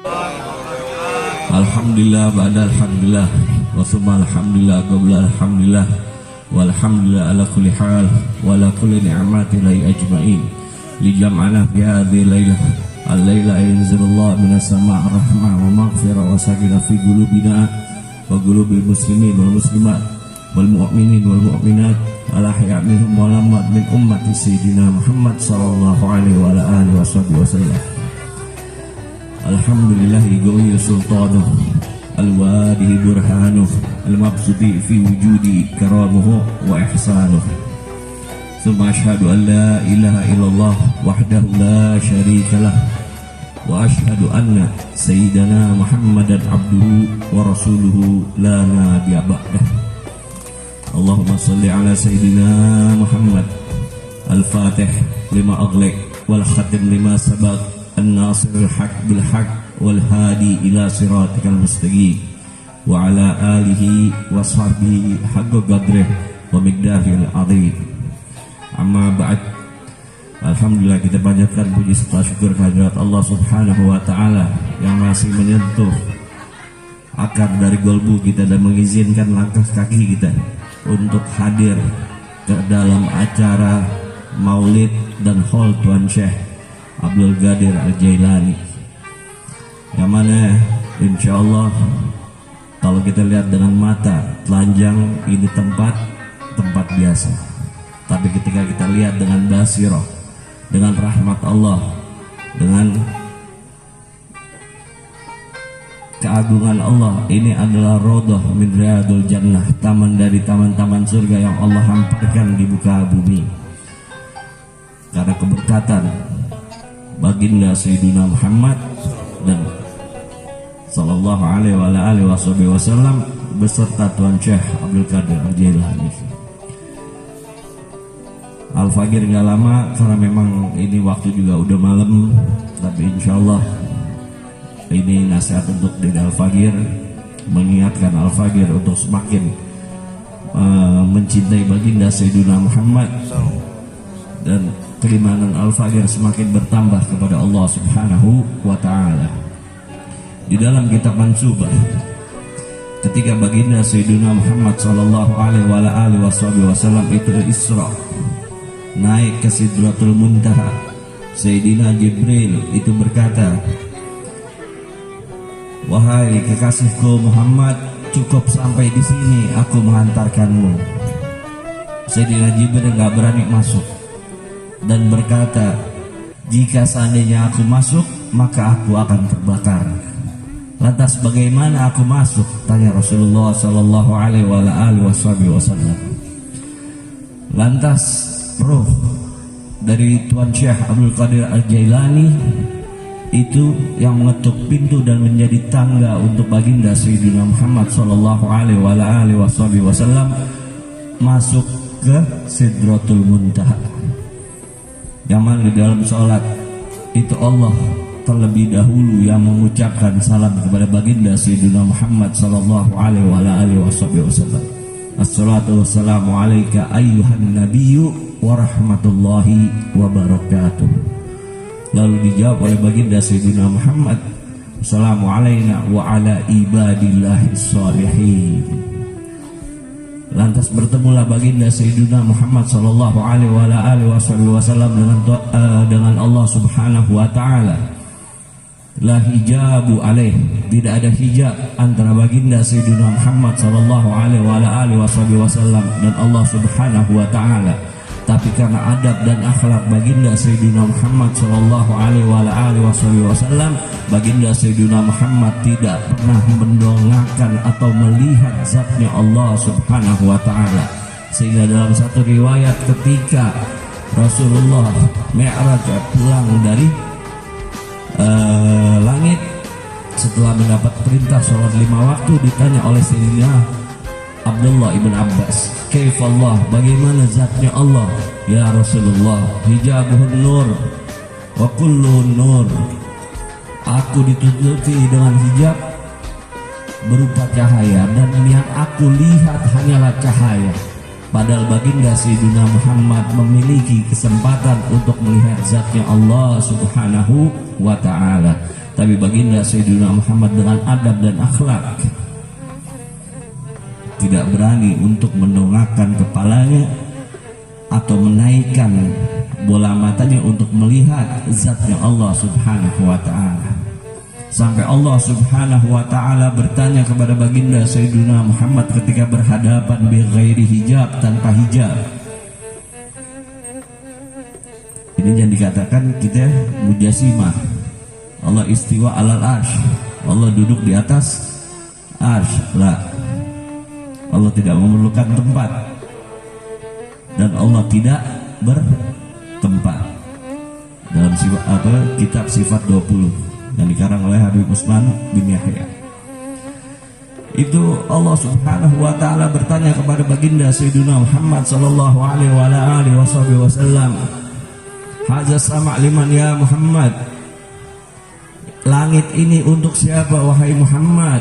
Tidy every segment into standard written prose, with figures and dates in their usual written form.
Alhamdulillah ba'da alhamdulillah wa summa alhamdulillah qabla alhamdulillah walhamdulillah ala kulli hal wa ala kulli ni'mati lai ajma'in li jam'ana fi hadhihi laylah al-layla yanzilullah minas sama' rahmah wa maghfirah wa sakinah fi qulubina wa qulubil muslimin wal muslimat wal mu'minin wal mu'minat al ahya' minhum wal amwat min ummati sayyidina Muhammad sallallahu alaihi wa ala alihi wasallam. Alhamdulillahi gawiyyu sultanuh al-wadihi burhanuh al-maqsudi fi wujudi karamuhu wa ihsanuh. Thumma ashhadu an la ilaha illallah wahdahu la syarika lah wa ashhadu anna sayyidana Muhammadan abduhu wa rasuluhu la nabiyya ba'dah. Allahumma salli ala sayyidina Muhammad al-fatih lima aghliq wal khatim lima sabaq الناصر الحق بالحق والهادي إلى صراطك المستقيم وعلى آله وصحبه حق قدره ومقداره العظيم. Amma ba'd. Alhamdulillah, kita panjatkan puji serta syukur kehadirat Allah Subhanahu wa taala yang masih menyentuh akar dari kolbu kita dan mengizinkan langkah kaki kita untuk hadir ke dalam acara Maulid dan Haul Tuan Syekh Abdul Qadir Al-Jailani, yang mana insyaallah kalau kita lihat dengan mata telanjang ini tempat biasa, tapi ketika kita lihat dengan basirah, dengan rahmat Allah, dengan keagungan Allah, ini adalah Raudhah min Riyadul Jannah, taman dari taman-taman surga yang Allah hamparkan di muka bumi karena keberkatan baginda Sayyidina Muhammad dan sallallahu alaihi wa alihi wasallam beserta Tuan Syekh Abdul Qadir Al-Jailani. Al-Fajr nggak lama karena memang ini waktu juga udah malam, tapi insyaallah ini nasihat untuk diri Al-Fajr, mengingatkan Al-Fajr untuk semakin mencintai baginda Sayyidina Muhammad dan keimanan Al-Fajr semakin bertambah kepada Allah Subhanahu wa ta'ala. Di dalam kitab Mansubah, ketika baginda Sayyidina Muhammad sallallahu alaihi wasallam itu Isra, naik ke Sidratul Muntaha, Sayyidina Jibril itu berkata, "Wahai kekasihku Muhammad, cukup sampai di sini aku mengantarkanmu." Sayyidina Jibril enggak berani masuk dan berkata, "Jika seandainya aku masuk, maka aku akan terbakar." Lantas bagaimana aku masuk? Tanya Rasulullah sallallahu alaihi wasallam. Lantas roh dari Tuan Syekh Abdul Qadir Al-Jailani itu yang mengetuk pintu dan menjadi tangga untuk baginda Sayyidina Muhammad sallallahu alaihi wasallam masuk ke Sidratul Muntaha. Zaman di dalam sholat itu Allah terlebih dahulu yang mengucapkan salam kepada baginda Sayyidina Muhammad sallallahu alaihi wasallam. Assalatu wassalamu alaika ayyuhan nabiyyu wa rahmatullahi wa barakatuh. Lalu dijawab oleh baginda Sayyidina Muhammad, assalamu alaina wa ala ibadillahis sholihin. Lantas bertemulah baginda Sayyidina Muhammad sallallahu alaihi wasallam dengan Allah Subhanahu wa taala. La hijabu alaih, tidak ada hijab antara baginda Sayyidina Muhammad sallallahu alaihi wasallam dan Allah Subhanahu wa taala. Tapi karena adab dan akhlak baginda Sayyidina Muhammad sallallahu alaihi wasallam, baginda Sayyidina Muhammad tidak pernah mendongakkan atau melihat zatnya Allah Subhanahu wa taala. Sehingga dalam satu riwayat ketika Rasulullah Mi'raj pulang dari langit setelah mendapat perintah sholat 5 waktu, ditanya oleh Sayyidina Abdullah ibn Abbas, kaifallah, bagaimana zatnya Allah? Ya Rasulullah, hijabuhun nur wa kullu nur, aku ditutupi dengan hijab berupa cahaya dan yang aku lihat hanyalah cahaya. Padahal baginda Sayyidina Muhammad memiliki kesempatan untuk melihat zatnya Allah Subhanahu wa ta'ala. Tapi baginda Sayyidina Muhammad dengan adab dan akhlak tidak berani untuk mendongakkan kepalanya atau menaikkan bola matanya untuk melihat zatnya Allah Subhanahu wa ta'ala. Sampai Allah Subhanahu wa ta'ala bertanya kepada baginda Sayyidina Muhammad ketika berhadapan bi ghairi hijab, tanpa hijab. Ini yang dikatakan kita mujasimah. Allah istiwa alal arsh, Allah duduk di atas arsh. Lah, Allah tidak memerlukan tempat dan Allah tidak bertempat. Dalam kitab Sifat 20 yang dikarang oleh Habib Usman bin Yahya, itu Allah Subhanahu wa ta'ala bertanya kepada baginda Sayyidina Muhammad sallallahu alaihi wasallam, "Hadza sama' liman ya Muhammad?" Langit ini untuk siapa wahai Muhammad?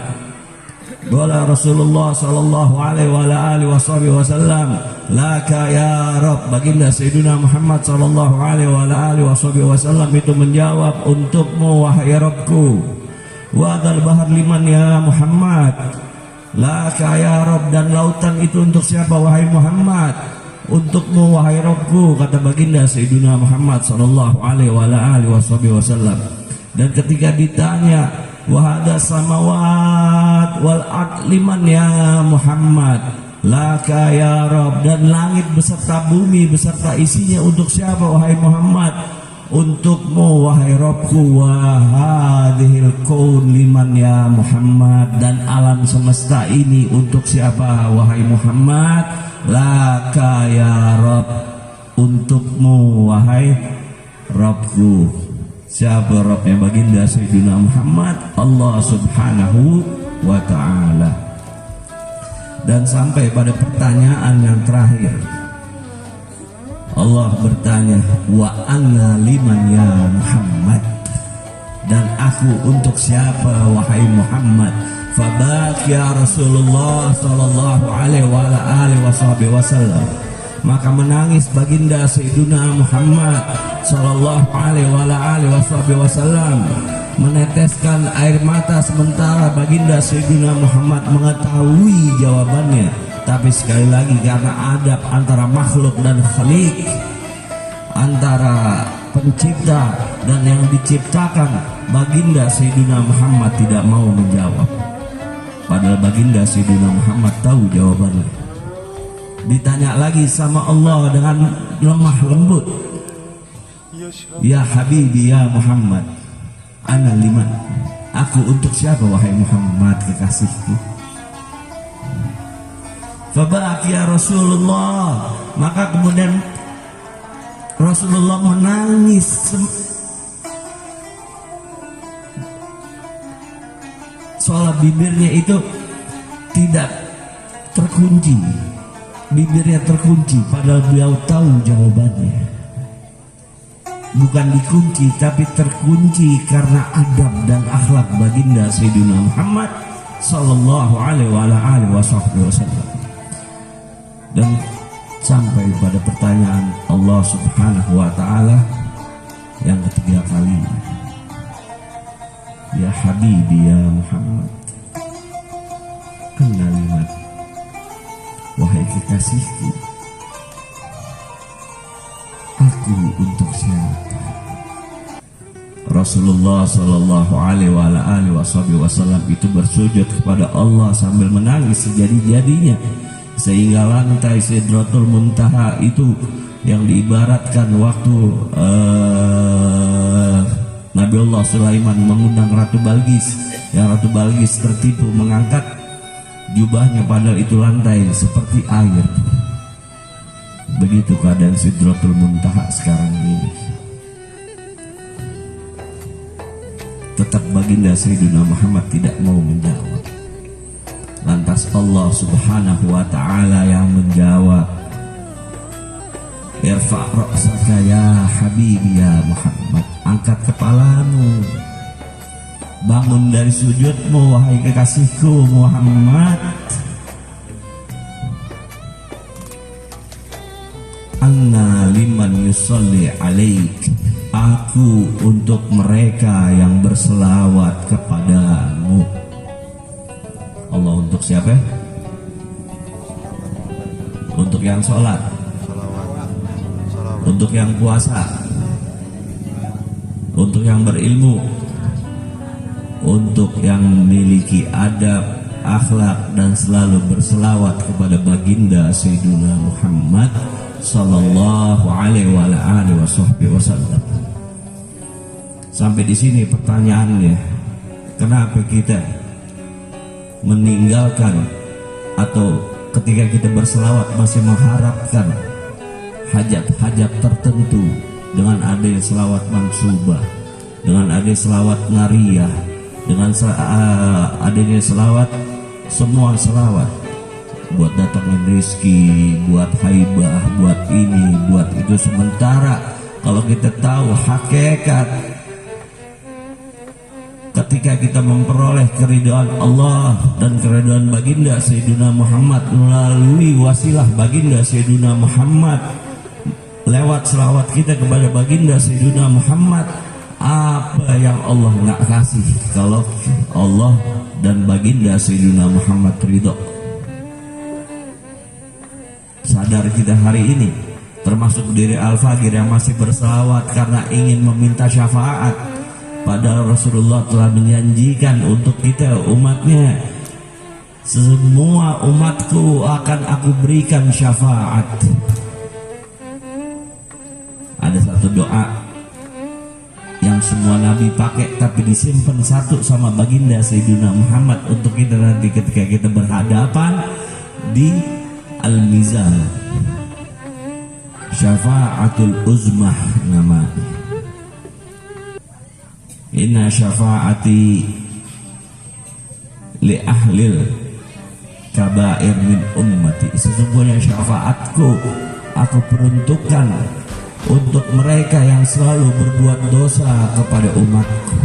Qala Rasulullah sallallahu alaihi wasallam, "Laka ya Rabb." Baginda Sayyidina Muhammad sallallahu alaihi wasallam itu menjawab, "Untukmu wahai Rabbku." Wa dzal bahar liman ya Muhammad? Laka ya Rabb. Dan lautan itu untuk siapa wahai Muhammad? Untukmu wahai Rabbku, kata baginda Sayyidina Muhammad sallallahu alaihi wasallam. Dan ketika ditanya, wahada samawat wal ard liman ya Muhammad? Laka ya Rabb. Dan langit beserta bumi beserta isinya untuk siapa wahai Muhammad? Untukmu wahai Rabbku. Wahadihil kaun liman ya Muhammad. Dan alam semesta ini untuk siapa wahai Muhammad? Laka ya Rabb. Untukmu wahai Rabbku. Siapa Rabbnya baginda Sayyidina Muhammad? Allah Subhanahu wa ta'ala. Dan sampai pada pertanyaan yang terakhir, Allah bertanya, wa anna liman ya Muhammad? Dan aku untuk siapa wahai Muhammad? Fabak ya Rasulullah sallallahu alaihi wasallam. Maka menangis baginda Sayyidina Muhammad sallallahu alaihi wasallam, meneteskan air mata sementara baginda Sayyidina Muhammad mengetahui jawabannya. Tapi sekali lagi karena adab antara makhluk dan khaliq, antara pencipta dan yang diciptakan, baginda Sayyidina Muhammad tidak mau menjawab. Padahal baginda Sayyidina Muhammad tahu jawabannya. Ditanya lagi sama Allah dengan lemah lembut, "Ya Habibi ya Muhammad, ana liman?" Aku untuk siapa wahai Muhammad kekasihku? Fabak ya Rasulullah. Maka kemudian Rasulullah menangis. Soal bibirnya itu tidak terkunci, bibirnya terkunci, padahal beliau tahu jawabannya. Bukan dikunci, tapi terkunci karena adab dan akhlak baginda Sayyidina Muhammad sallallahu alaihi wasallam. Dan sampai pada pertanyaan Allah Subhanahu wa ta'ala yang ketiga kali, "Ya Habibi ya Muhammad, kenalimat, wahai kekasihku, aku untuk siapa?" Rasulullah sallallahu alaihi wasallam itu bersujud kepada Allah sambil menangis sejadi-jadinya, sehingga lantai Sidratul Muntaha itu yang diibaratkan waktu Nabiullah Sulaiman mengundang Ratu Balqis, yang Ratu Balqis tertipu mengangkat jubahnya, padahal itu lantai seperti air. Begitu keadaan Sidratul Muntaha sekarang ini. Tetap baginda Sayyidina Muhammad tidak mau menjawab. Lantas Allah Subhanahu wa ta'ala yang menjawab, "Irfa' ra'saka ya Habibi ya Muhammad." Angkat kepalamu, bangun dari sujudmu wahai kekasihku Muhammad. Anna liman yusalli alaik. aku untuk mereka yang berselawat kepadamu. Allah untuk siapa? Untuk yang sholat, untuk yang puasa, untuk yang berilmu, untuk yang memiliki adab, akhlak, dan selalu berselawat kepada baginda Sayyidina Muhammad sallallahu alaihi wasallam. Sampai di sini pertanyaannya, kenapa kita meninggalkan atau ketika kita berselawat masih mengharapkan hajat-hajat tertentu dengan adanya selawat mansubah, dengan adanya selawat nariyah, dengan adanya selawat, semua selawat buat datangin rizki, buat haibah, buat ini, buat itu. Sementara kalau kita tahu hakikat ketika kita memperoleh keridhaan Allah dan keridhaan baginda Sayyidina Muhammad melalui wasilah baginda Sayyidina Muhammad, lewat selawat kita kepada baginda Sayyidina Muhammad, apa yang Allah nggak kasih kalau Allah dan baginda Sayyidina Muhammad ridho? Sadar kita hari ini, termasuk diri Al-Fagir yang masih berselawat karena ingin meminta syafaat, padahal Rasulullah telah menjanjikan untuk kita umatnya, semua umatku akan aku berikan syafaat. Ada satu doa yang semua nabi pakai tapi disimpan satu sama baginda Sayyidina Muhammad untuk kita nanti ketika kita berhadapan di Al-Mizan. Syafa'atul uzmah namanya. Inna syafa'ati li ahlil kabair min ummati. Sesungguhnya syafaatku aku peruntukkan untuk mereka yang selalu berbuat dosa kepada umatku.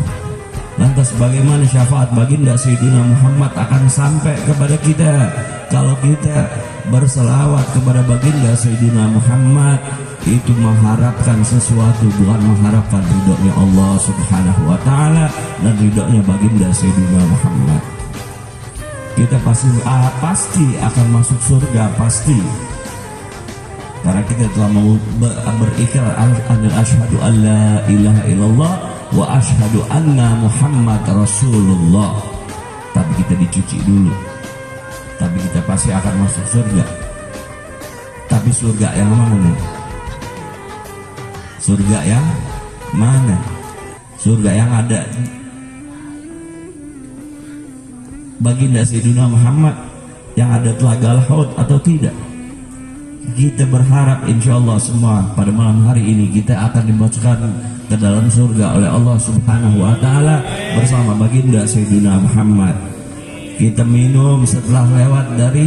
Lantas bagaimana syafaat baginda Sayyidina Muhammad akan sampai kepada kita kalau kita berselawat kepada baginda Sayyidina Muhammad itu mengharapkan sesuatu, bukan mengharapkan ridhonya Allah Subhanahu wa taala dan ridhonya baginda Sayyidina Muhammad. Kita pasti akan masuk surga, pasti. Karena kita telah berikrar asyhadu an la ilaha illallah wa asyhadu anna Muhammad Rasulullah. Tapi kita dicuci dulu. Tapi kita pasti akan masuk surga. Tapi surga yang mana? Surga yang mana? Surga yang ada baginda Sayyidina Muhammad, yang ada Telaga Al-Haud atau tidak? Kita berharap insyaallah semua pada malam hari ini kita akan dimasukkan ke dalam surga oleh Allah Subhanahu wa taala bersama baginda Sayyidina Muhammad. Kita minum setelah lewat dari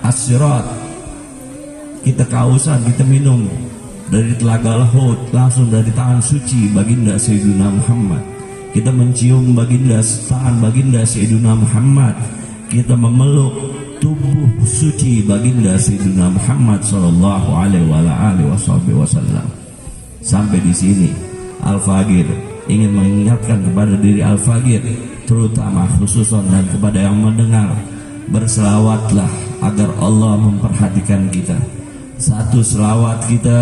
As-Sirat, kita kehausan, kita minum dari Telaga Al-Haud langsung dari tangan suci baginda Sayyidina Muhammad. Kita mencium tangan baginda Sayyidina Muhammad. Kita memeluk tubuh suci baginda Sayyidina Muhammad sallallahu alaihi wasallam. Sampai di sini Al-Fagir ingin mengingatkan kepada diri Al-Fagir, terutama khususan dan kepada yang mendengar, berselawatlah agar Allah memperhatikan kita. Satu selawat kita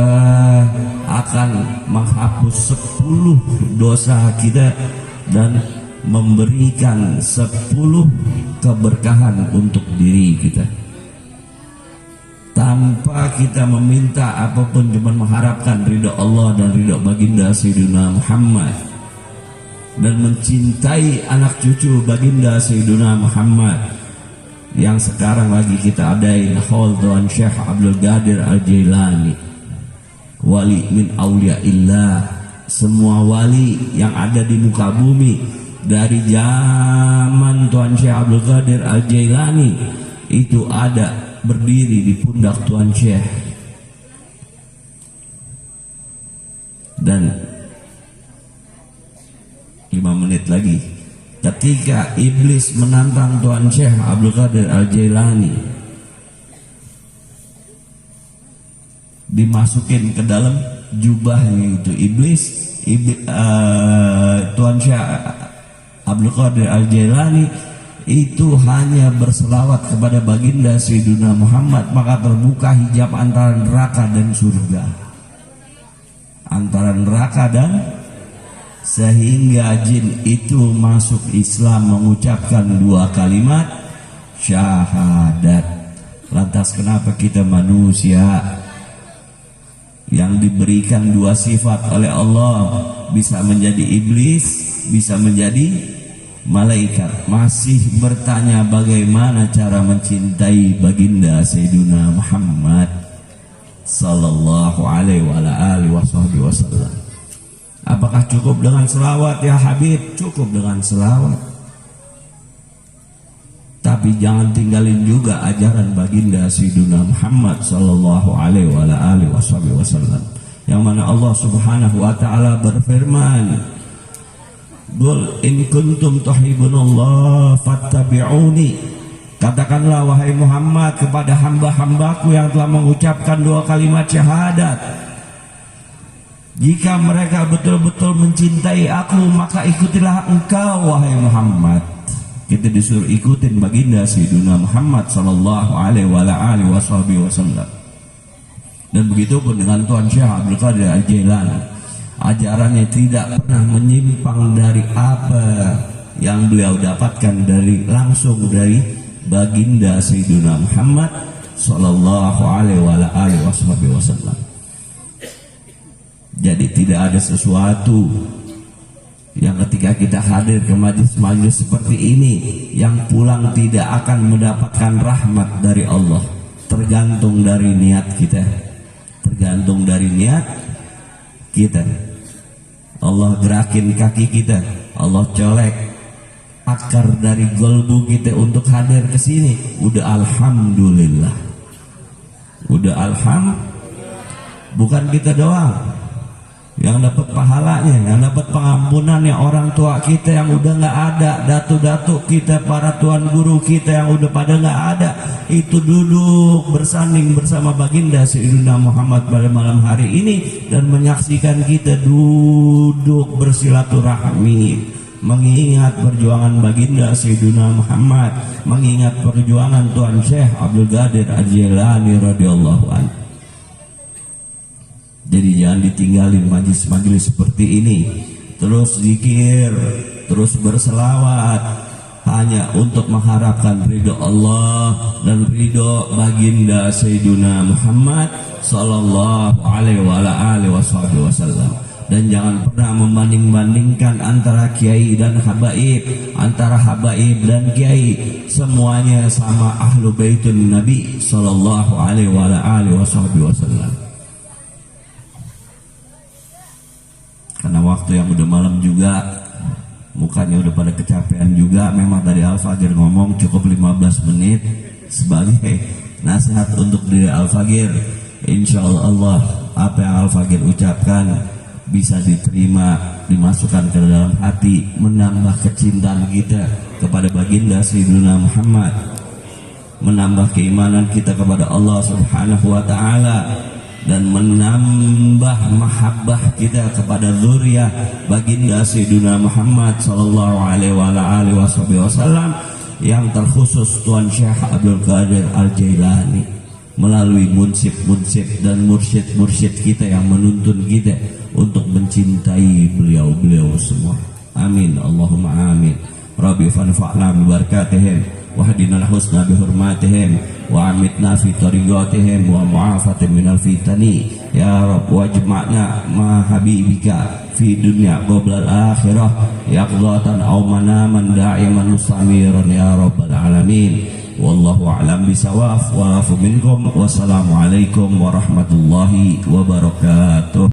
akan menghapus 10 dosa kita dan memberikan 10 keberkahan untuk diri kita. Tanpa kita meminta apapun, cuma mengharapkan ridha Allah dan ridha baginda Sayyidina Muhammad, dan mencintai anak cucu baginda Sayyidina Muhammad yang sekarang lagi kita adain haul Tuan Syekh Abdul Qadir Al-Jailani, wali min auliyaillah. Semua wali yang ada di muka bumi dari zaman Tuan Syekh Abdul Qadir Al-Jailani itu ada berdiri di pundak Tuan Syekh. Dan 5 menit lagi ketika iblis menantang Tuan Syekh Abdul Qadir Al-Jailani, dimasukin ke dalam jubahnya itu iblis, Tuan Syekh Abdul Qadir Al-Jailani itu hanya berselawat kepada baginda Sayyidina Muhammad, maka terbuka hijab antara neraka dan surga, antara neraka dan, sehingga jin itu masuk Islam mengucapkan 2 kalimat syahadat. Lantas kenapa kita manusia yang diberikan 2 sifat oleh Allah, bisa menjadi iblis, bisa menjadi malaikat, masih bertanya bagaimana cara mencintai baginda Sayyidina Muhammad sallallahu alaihi wasallam? Apakah cukup dengan selawat ya Habib? Cukup dengan selawat, tapi jangan tinggalin juga ajaran baginda Sayyidina Muhammad sallallahu alaihi wasallam, yang mana Allah Subhanahu wa taala berfirman, "Qul in kuntum tuhibbunallah fattabi'uni." Katakanlah wahai Muhammad kepada hamba-hambaku yang telah mengucapkan 2 kalimat syahadat, jika mereka betul-betul mencintai aku, maka ikutilah engkau wahai Muhammad. Kita disuruh ikutin baginda Sayyidina Muhammad sallallahu alaihi wasallam. Dan begitu pun dengan Tuan Syekh Abdul Qadir Al-Jailani, ajarannya tidak pernah menyimpang dari apa yang beliau dapatkan langsung dari baginda Sayyidina Muhammad sallallahu alaihi wasallam. Jadi tidak ada sesuatu yang ketika kita hadir ke majlis-majlis seperti ini yang pulang tidak akan mendapatkan rahmat dari Allah. Tergantung dari niat kita, tergantung dari niat kita. Allah gerakin kaki kita, Allah colek akar dari golbu kita untuk hadir ke sini. Udah alhamdulillah, udah bukan kita doang yang dapat pahalanya, yang dapat pengampunannya orang tua kita yang udah nggak ada, datu-datu kita, para tuan guru kita yang udah pada nggak ada, itu duduk bersanding bersama baginda Sayyidina Muhammad pada malam hari ini dan menyaksikan kita duduk bersilaturahmi, mengingat perjuangan baginda Sayyidina Muhammad, mengingat perjuangan Tuan Syekh Abdul Qadir Al-Jailani radhiyallahu anhu. Jadi jangan ditinggalin majlis-majlis seperti ini. Terus zikir, terus berselawat, hanya untuk mengharapkan ridho Allah dan ridho baginda Sayyidina Muhammad sallallahu alaihi wasallam. Dan jangan pernah membanding-bandingkan antara kiai dan habaib, antara habaib dan kiai. Semuanya sama ahlu baitun Nabi sallallahu alaihi wasallam. Karena waktu yang udah malam juga, mukanya udah pada kecapean juga. Memang tadi Al-Fagir ngomong cukup 15 menit sebagai nasihat untuk diri Al-Fagir. Insya Allah apa yang Al-Fagir ucapkan bisa diterima, dimasukkan ke dalam hati, menambah kecintaan kita kepada baginda Sayyidina Muhammad, menambah keimanan kita kepada Allah Subhanahu wa ta'ala, dan menambah mahabbah kita kepada zuriyah baginda Sayyidina Muhammad sallallahu alaihi wasallam, yang terkhusus Tuan Syekh Abdul Qadir Al-Jailani melalui munsib-munsib dan mursyid-mursyid kita yang menuntun kita untuk mencintai beliau-beliau semua. Amin, Allahumma amin. Rabbi fanfa'na bi barakatihim wahdina al-husna bi hurmatihim wa amitna fi tariqatihim wa mu'afatin minal fitani ya Rabb, wajma'na ma habibika fi dunya qabla al-akhirah yaqdatan aw manaman da'iman mustamiran ya rabbal alamin. Wallahu a'lam bisawab wa afu minkum. Wassalamu alaikum warahmatullahi wabarakatuh.